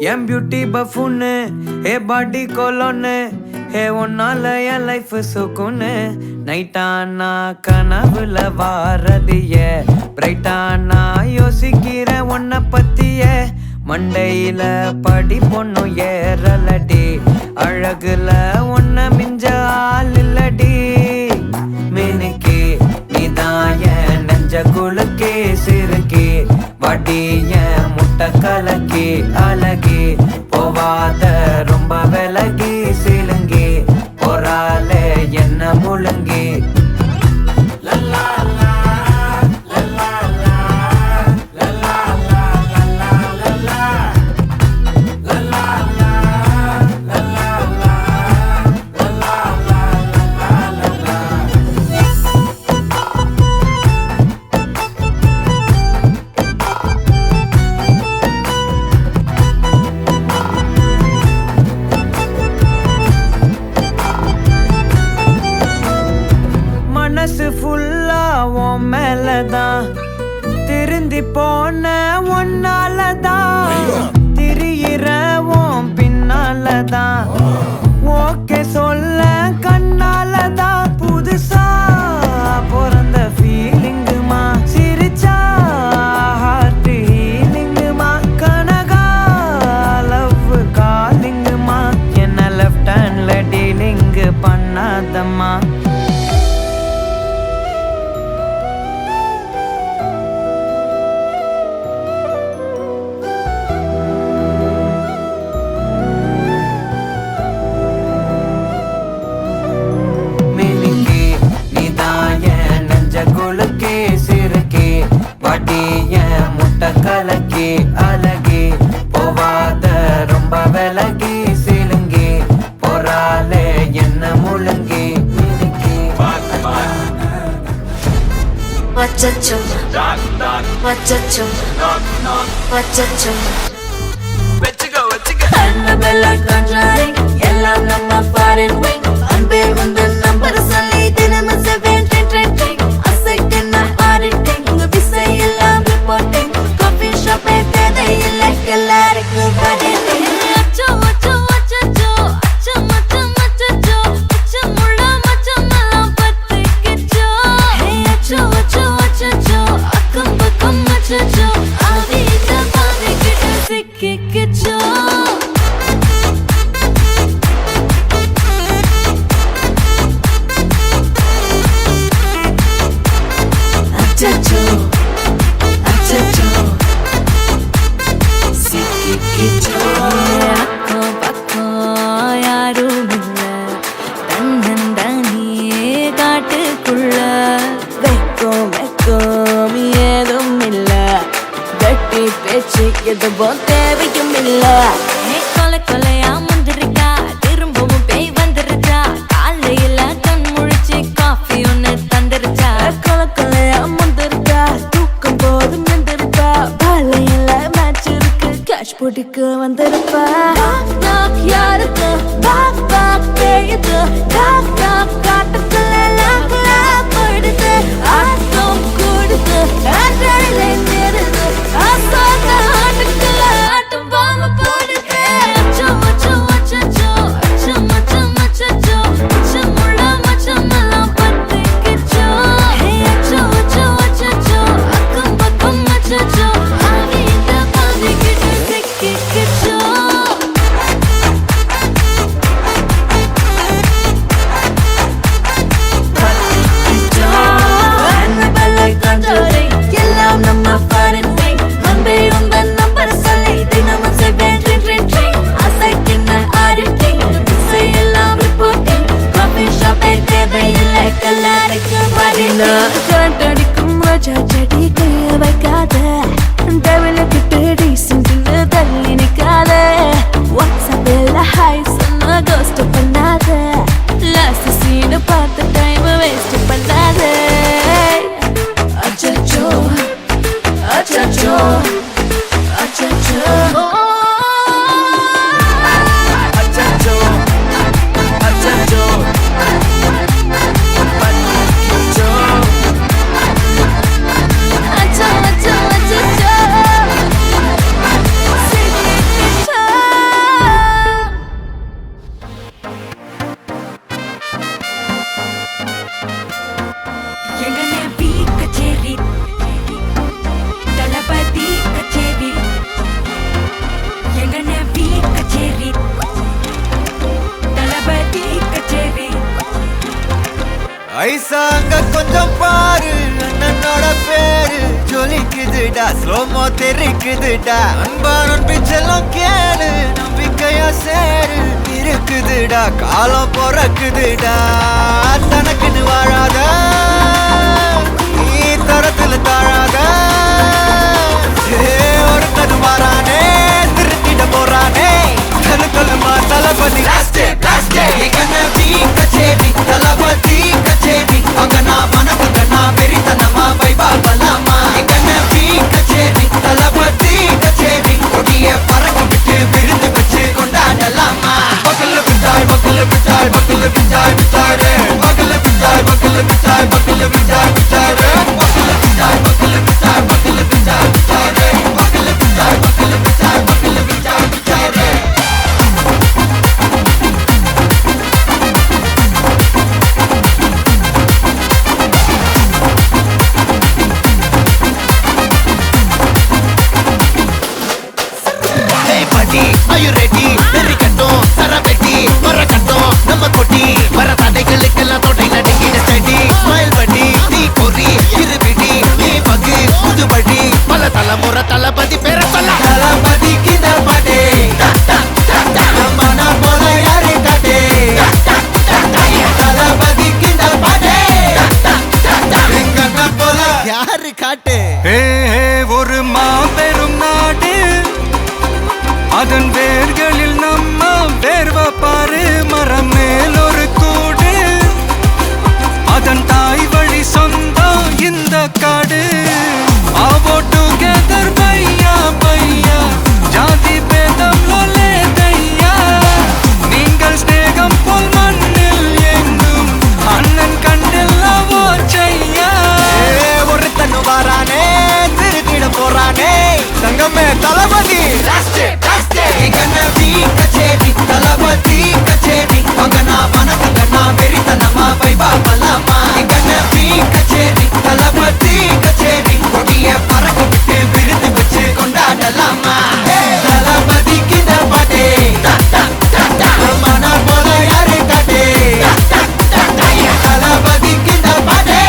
என் beauty பஃபுன்னு ஏ பாடி கொலோன்னு ஏ ஒன்னால என் life சுக்குன்னு நைட்டானா கனவுல வாரதிய பிரைட்டானா யோசிக்கிற உன்னை பத்திய மண்டையில படி பொண்ணும் ஏறலடி அழகுல உன்னை மிஞ்ச ஆள் இல்லடி மினுக்கி நீதான் என் நெஞ்ச குலுக்கி சிறுக்கி வடிய முட்டை கலக்கி அழகி போவாத ரொம்ப விலகி சிலுங்கி போறாலே என்ன முழுங்கி மனசு ஃபுல்லா உன் மேலதான் திருந்தி போன ஒன்னாலதான் திரியிற உன் பின்னாலதான் ஓகே சொல்ல கண்ணாலதான் புதுசா பிறந்த ஃபீலிங்குமா சிரிச்சா ஹார்ட் ஹீலிங்குமா கனகா லவ் காலிங்குமா என்ன லெஃப்ட் ஹேண்ட்ல டீலிங் பண்ணாதம்மா கலக்கி அழகி போவாத ரொம்ப விலகி சிலுங்கி போறாலே என்ன முழுங்கி வச்சச்சோ வச்சச்சோ வச்சச்சோ Annabella conjuring எல்லாம் நம்ம foreign wing அன்பே வந்து நம்பர் சொல்லி தினமும் 7 trending அசைக்கின auditing உங்க விசை எல்லாம் reporting coffee shop தேதையில்லை எல்லாருக்கும் பதில் அச்சோ அச்சோ அச்சோ அச்சோ மச்சம் அச்சோ அச்சம் முள்ள மச்சம் எல்லாம் பத்திக்கிச்சோ அச்சோ அச்சோ அச்சோ அக்கம் பக்கம் அச்சோ ஆவித பாவிக்கிட்டு சிக்கிக்கிச்சோ அச்சோ அச்சோ சிக்கிக்கிச்சோ அக்கம் பக்கம் யாரும் இல்ல தன்னந்தனியே காட்டுக்குள்ள வெக்கம் வெக்கம் ஏதும் இல்ல வெட்டி பேச்சு எதுவும் தேவையும் இல்ல கொலை கொலையா முந்திருக்கா திரும்பவும் பேய் வந்துருச்சா காலையில கண் முழிச்சு காஃபி ஒன்னு தந்துருச்சா கொலை கொலையா முந்திருக்கா தூக்கம் போதும் நின்றுருக்கா பாலையில மேட்ச் இருக்கு கேஷ் போட்டுக்கு வந்திருப்பா யாருக்கு பாக் பாக் பேயுது டாக் டாக் காட்டுக்குள்ள லாக் லாக் படுது ஆட்டம் கூடுது ஆட்டடிலே நிறுது ஆசாக ஆட்டுக்குள்ள ஆட்டம் பாம்பு போடுது அச்சோ அச்சோ அச்சோ அச்சோ மச்சம் அச்சோ அச்சம் முள்ள மச்சம் எல்லாம் பத்திக்கிச்சோ அச்சோ அச்சோ அச்சோ அக்கம் பக்கம் அச்சோ ஆவித பாவிக்கிட்டு சிக்கிக்கிச்சோ Annabella conjuring எல்லாம் நம்ம foreign wing அன்பே உந்தன் சாங்க கொஞ்சம் பாரு அண்ணனோட பேரு ஜொலிக்குதுடா ஸ்லோமோ தெரிக்குதுடா அன்பானன் பிச்செல்லாம் கேளு நம்பிக்கையா சேரு இருக்குதுடா காலம் பிறக்குதுடா தனக்குன்னு வாழாத நீ தரத்துல தாழாத ஒருத்தது மாறானே திருத்திட போறானே கலு கலுமா தளபதி கச்சேரி தளபதி கச்சேரி அங்கனா மனக்கண்ணா வெறித்தனமா வைபா பலாமா கச்சேரி தளபதி கச்சேரி கொடிய பறக்க விட்டு விருந்து வச்சு கொண்டாடலாமா பக்கல்ல பிட்டாய் பக்கல்ல பிட்டாய் பக்கல்ல பிட்டாய் பிட்டாரே பக்கல்ல பிட்டாய் பக்கல்ல பிட்டாய் பக்கல்ல பிட்டாய் பிட்டாரே பக்கல்ல பிட்டாய் பக்கல்ல பிட்டாய் பக்கல்ல பிட்டாய் பிட்டாரே பக்கல்ல பிட்டாய் பக்கல்ல பிட்டாய் பக்கல்ல பிட்டாய் பிட்டாரே Are you ready? Very கட்டும் சரபெட்டி வர கட்டும் நம்ம கொட்டி வர தடைகளுக்கெல்லாம் தொடை நடுங்கிட ஸ்டடி ஸ்மைல் பண்ணி நீ பொறி இருபிடி நீ பகு புதுபடி பல தலைமுறை தளபதி பேர சொல்ல தளபதி கித பாட்டே மன போல யாரு காட்டே தளபதி கித பாட்டே எங்கண்ணா போல யாரு காட்டே ஒரு மாபெரும் நாடு அதன் வேர்களில் நம்ம வேர்வ பாரு மரம் மேல் ஒரு கூடு அதன் தாய் வழி சொந்தம் இந்த காடு ஆவோ டுகெதர் பையா பையா ஜாதி பேதம் லோலே தையா நீங்கள் ஸ்நேகம் போல் மண்ணில் எங்கும் அண்ணன் கண்டில்லவோ செய்யா ஒருத்தனு வாரானே திருத்திட போறானே சங்கமே தளபதி கச்சேரி தளபதி கச்சேரி அங்கனா மனக்கண்ணா வெறித்தனமா வைபா பலாமா கச்சேரி தளபதி கச்சேரி கொடிய பறக்க விட்டு விருந்து வச்சு கொண்டாடலாமா தளபதி கித பாட்டே மன போல யாரு காட்டே தளபதி கித பாட்டே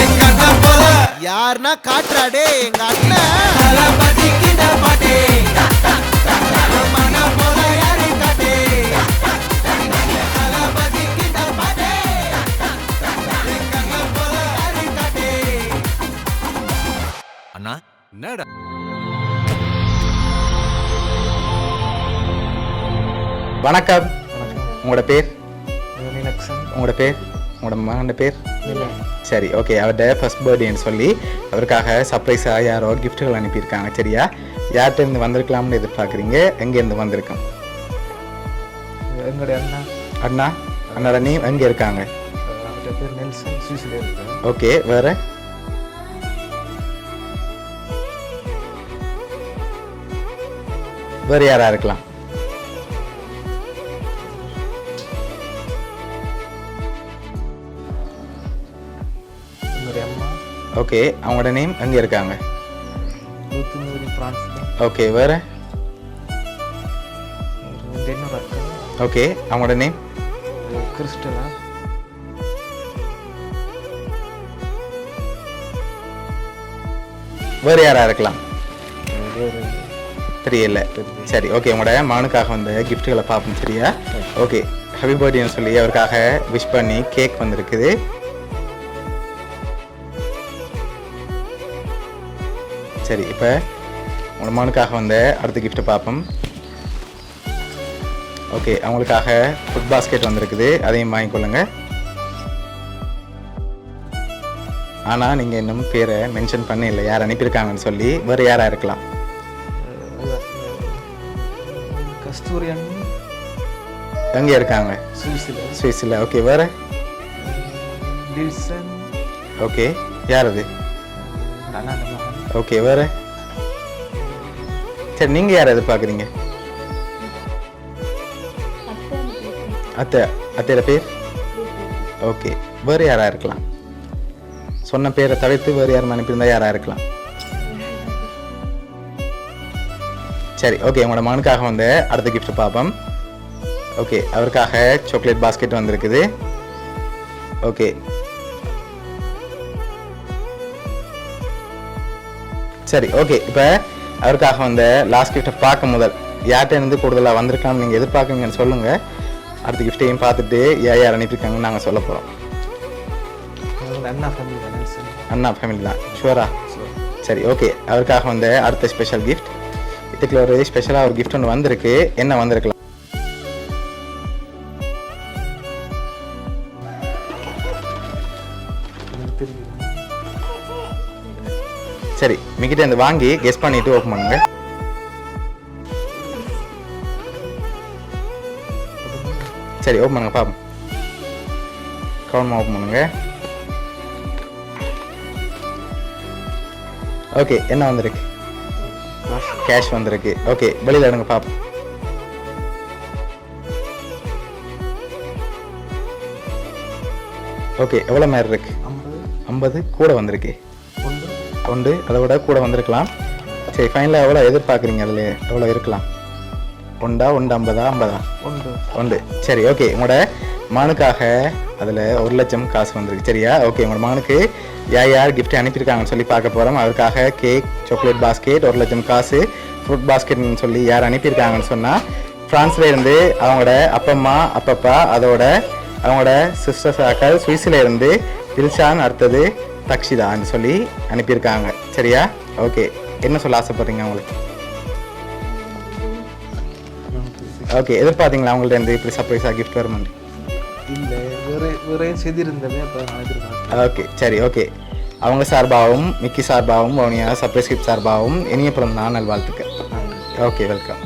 எங்க அண்ணன் போல யாருன்னா காட்டுறாடே எங்க அண்ணன் தளபதி கித பாட்டே அண்ணா என்னடா வணக்கம். உங்களோட பேர்? உங்களோட பேர்? உங்களோட மகன் பேர்? சரி, ஓகே. அவர்கிட்ட ஃபர்ஸ்ட் பர்த்டேன்னு சொல்லி அவருக்காக சர்ப்ரைஸாக யாரோ கிஃப்ட்டுகள் அனுப்பியிருக்காங்க. சரியா? யார்கிட்ட இருந்து வந்திருக்கலாம்னு எதிர்பார்க்குறீங்க? எங்கேருந்து வந்திருக்கோம்? எங்களுடைய அண்ணா அண்ணா அண்ணோட நேம் எங்கே இருக்காங்க? அவருடைய பேர் நெல்சன், சுவிஸில் இருக்காங்க. ஓகே, வேறு? வேறு யாராக இருக்கலாம்? எங்களுடைய அம்மா ஓகே, அவங்களோட நேம் எங்கே இருக்காங்க? பிரான்ஸ். ஓகே, வேறு? இன்னொரு அக்கா. ஓகே, அவங்களோட நேம்? கிறிஸ்டலா. வேறு யாராக இருக்கலாம்? வேறு தெரியல. சரி, ஓகே. உங்களோட மகனுக்காக வந்த கிஃப்ட்டுகளை பார்ப்போம். சரியா? ஓகே, ஹாப்பி பர்த்டேன்னு சொல்லி அவருக்காக விஷ் பண்ணி கேக் வந்திருக்குது. சரி, இப்போ உங்களோட மகனுக்காக வந்த அடுத்த கிஃப்ட்டை பார்ப்போம். ஓகே, அவங்களுக்காக ஃபுட் பாஸ்கெட் வந்திருக்குது, அதையும் வாங்கிக்கொள்ளுங்க. ஆனால் நீங்கள் இன்னும் பேரை மென்ஷன் பண்ணல, யார் அனுப்பியிருக்காங்கன்னு சொல்லி. வேறு யாராக இருக்கலாம்? கஸ்தூரி அண்ணன் எங்கே இருக்காங்க? சுவிஸில். சுவிஸில். ஓகே, வேறு? டில்சன். ஓகே, யார் அது? அண்ணா மகன். ஓகே, வேறு? சரி, நீங்கள் யாரை எதிர்பார்க்குறீங்க? அத்தையோட பேர்? ஓகே, வேறு யாராக இருக்கலாம்? சொன்ன பேரை தவிர்த்து வேறு யாரும் அனுப்பியிருந்தா யாராக இருக்கலாம்? சரி, ஓகே. உங்களோட மகனுக்காக வந்து அடுத்த கிஃப்ட் பார்ப்போம். ஓகே, அவருக்காக சாக்லேட் பாஸ்கெட் வந்திருக்குது. ஓகே சரி ஓகே. இப்போ அவருக்காக வந்து லாஸ்ட் கிஃப்ட்டை பார்க்க முதல் யார்கிட்ட இருந்து கூடுதலாக வந்திருக்கான்னு நீங்கள் எதிர்பார்க்குறீங்கன்னு சொல்லுங்கள். அடுத்த கிஃப்ட்டையும் பார்த்துட்டு யார் யார் அனுப்பியிருக்காங்கன்னு நாங்கள் சொல்ல போகிறோம். அண்ணா ஃபேமிலி தானே சார்? அண்ணா ஃபேமிலி தான் ஷுவரா? சரி ஓகே. அவருக்காக வந்து அடுத்த ஸ்பெஷல் கிஃப்ட். இதுக்குள்ள ஒரு ஸ்பெஷலாக ஒரு கிஃப்ட் ஒன்று வந்திருக்கு. என்ன வந்திருக்கலாம்? சரி மிகிட்ட இருந்து வாங்கி கெஸ் பண்ணிட்டு ஓப்பன் பண்ணுங்க. சரி ஓப்பன் பண்ணுங்க பாப்போம். கவனமாக ஓப்பன் பண்ணுங்க. ஓகே என்ன வந்திருக்கு? கேஷ் வந்திருக்கு. ஓகே வெளியில் எடுங்க பாப்போம். ஓகே எவ்வளோ மேர் இருக்கு? 50 கூட வந்திருக்கு. ஒன்று அதை விட கூட வந்திருக்கலாம். சரி ஃபைனலாக எவ்வளோ எதிர்பார்க்குறீங்க? அதில் எவ்வளோ இருக்கலாம்? ஒண்டா 50 ஒன்று. சரி ஓகே. உங்களோட மகனுக்காக அதில் 1 லட்சம் காசு வந்திருக்கு. சரியா? ஓகே உங்களோட மகனுக்கு யார் யார் கிஃப்ட் அனுப்பியிருக்காங்கன்னு சொல்லி பார்க்க போகிறோம். அவருக்காக கேக், சாக்லேட் பாஸ்கெட், 1 லட்சம் காசு, ஃப்ரூட் பாஸ்கெட்னு சொல்லி யார் அனுப்பியிருக்காங்கன்னு சொன்னால் ஃப்ரான்ஸ்லேருந்து அவங்களோட அப்பம்மா அப்பப்பா, அதோட அவங்களோட சிஸ்டர்ஸ் ஆக்கள், சுவிஸில் இருந்து தில்ஷான், அடுத்தது தக்ஷிதான்னு சொல்லி அனுப்பியிருக்காங்க. சரியா? ஓகே என்ன சொல்ல ஆசைப்படுறீங்க உங்களுக்கு? ஓகே எதிர்பார்த்தீங்களா அவங்கள்ட்ட இருந்து இப்படி சர்ப்ரைஸாக கிஃப்ட் வருமான்னு? இல்லை வேற செய்திருந்தவே அப்போ நான் ஓகே சரி ஓகே. அவங்க சார்பாகவும் மிக்கி சார்பாகவும் வவுனியா சர்ப்ரைஸ் கிஃப்ட் சார்பாகவும் இனிய பிறந்த நாள் நல்வாழ்த்துக்கள். Okay welcome.